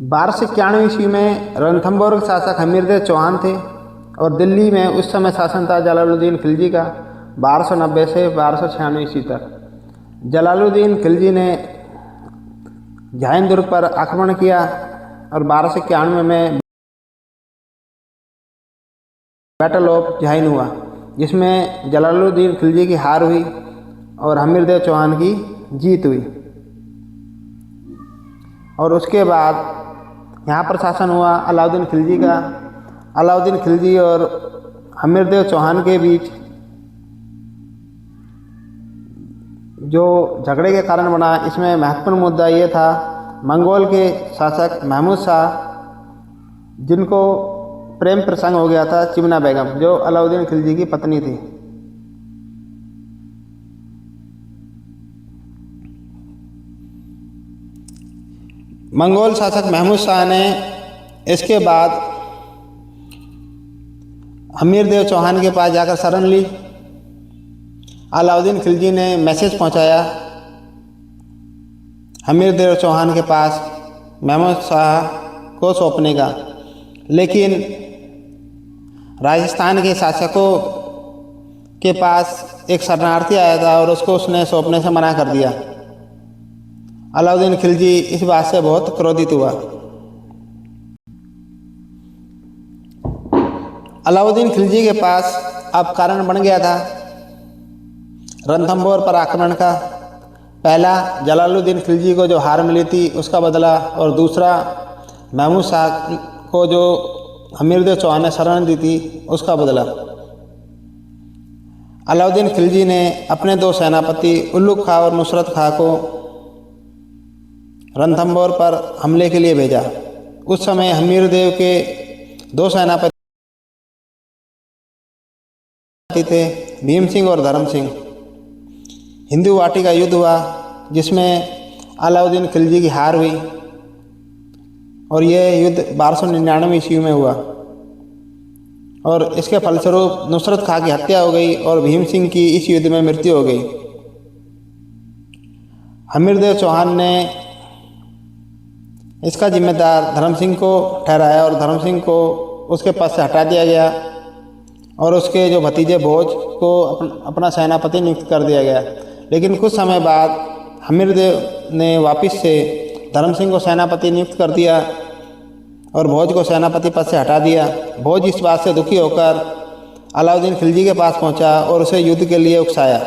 1291 ईस्वी में रणथंभौर के शासक हमीरदेव चौहान थे और दिल्ली में उस समय शासन था जलालुद्दीन खिलजी का 1290 से 1296 ईस्वी तक। जलालुद्दीन खिलजी ने झाइन दुर्ग पर आक्रमण किया और 1291 में बैटल ऑफ झाइन हुआ, जिसमें जलालुद्दीन खिलजी की हार हुई और हमीरदेव चौहान की जीत हुई। और उसके बाद यहाँ पर शासन हुआ अलाउद्दीन खिलजी का। अलाउद्दीन खिलजी और हमीरदेव चौहान के बीच जो झगड़े के कारण बना, इसमें महत्वपूर्ण मुद्दा ये था मंगोल के शासक महमूद शाह, जिनको प्रेम प्रसंग हो गया था चिमना बेगम, जो अलाउद्दीन खिलजी की पत्नी थी। मंगोल शासक महमूद शाह ने इसके बाद हमीरदेव चौहान के पास जाकर शरण ली। अलाउद्दीन खिलजी ने मैसेज पहुंचाया हमीरदेव चौहान के पास महमूद शाह को सौंपने का, लेकिन राजस्थान के शासकों के पास एक शरणार्थी आया था और उसने सौंपने से मना कर दिया। अलाउद्दीन खिलजी इस बात से बहुत क्रोधित हुआ। अलाउद्दीन खिलजी के पास अब कारण बन गया था रणथंभौर पर आक्रमण का। पहला, जलालुद्दीन खिलजी को जो हार मिली थी उसका बदला, और दूसरा महमूद शाह को जो हमीरदेव चौहान ने शरण दी थी उसका बदला। अलाउद्दीन खिलजी ने अपने दो सेनापति उल्लुग खां और नुसरत खां को रणथंभौर पर हमले के लिए भेजा। उस समय हमीरदेव के दो सेनापति थे, भीम सिंह और धर्म सिंह। हिंदू वाटी का युद्ध हुआ, जिसमें अलाउद्दीन खिलजी की हार हुई और यह युद्ध 1299 ईस्वी में हुआ और इसके फलस्वरूप नुसरत खां की हत्या हो गई और भीम सिंह की इस युद्ध में मृत्यु हो गई। हमीरदेव चौहान ने इसका जिम्मेदार धर्म सिंह को ठहराया और धर्म सिंह को उसके पद से हटा दिया गया और उसके जो भतीजे भोज को अपना सेनापति नियुक्त कर दिया गया। लेकिन कुछ समय बाद हमीरदेव ने वापस से धर्म सिंह को सेनापति नियुक्त कर दिया और भोज को सेनापति पद से हटा दिया। भोज इस बात से दुखी होकर अलाउद्दीन खिलजी के पास पहुंचा और उसे युद्ध के लिए उकसाया।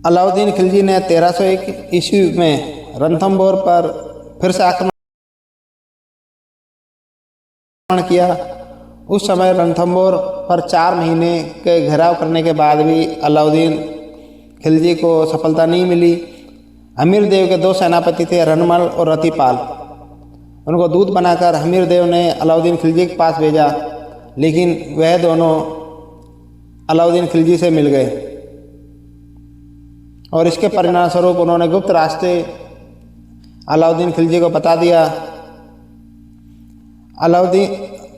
अलाउद्दीन खिलजी ने 1301 ईस्वी में रणथंभौर पर फिर से आक्रमण किया। उस समय रणथंभौर पर 4 महीने के घेराव करने के बाद भी अलाउद्दीन खिलजी को सफलता नहीं मिली। हमीरदेव के दो सेनापति थे, रणमल और रतिपाल। उनको दूत बनाकर हमीरदेव ने अलाउद्दीन खिलजी के पास भेजा, लेकिन वह दोनों अलाउद्दीन खिलजी से मिल गए और इसके परिणाम स्वरूप उन्होंने गुप्त रास्ते अलाउद्दीन खिलजी को बता दिया।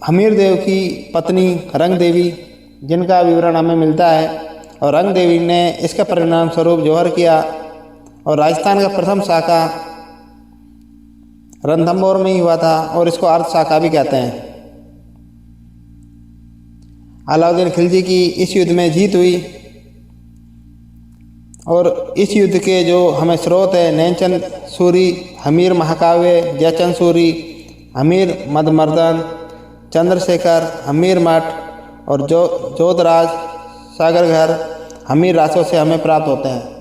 हमीरदेव की पत्नी रंग देवी, जिनका विवरण हमें मिलता है, और रंग देवी ने इसके परिणाम स्वरूप जौहर किया और राजस्थान का प्रथम शाखा रणथंभौर में ही हुआ था और इसको अर्ध शाखा भी कहते हैं। अलाउद्दीन खिलजी की इस युद्ध में जीत हुई और इस युद्ध के जो हमें स्रोत है नैनचंद सूरी, हमीर महाकाव्य, जयचंद सूरी, हमीर मदमर्दन, चंद्रशेखर, हमीर मठ और जोधराज सागरघर, हमीर रासों से हमें प्राप्त होते हैं।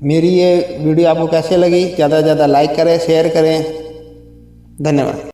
मेरी ये वीडियो आपको कैसे लगी? ज़्यादा से ज़्यादा लाइक करें, शेयर करें। धन्यवाद।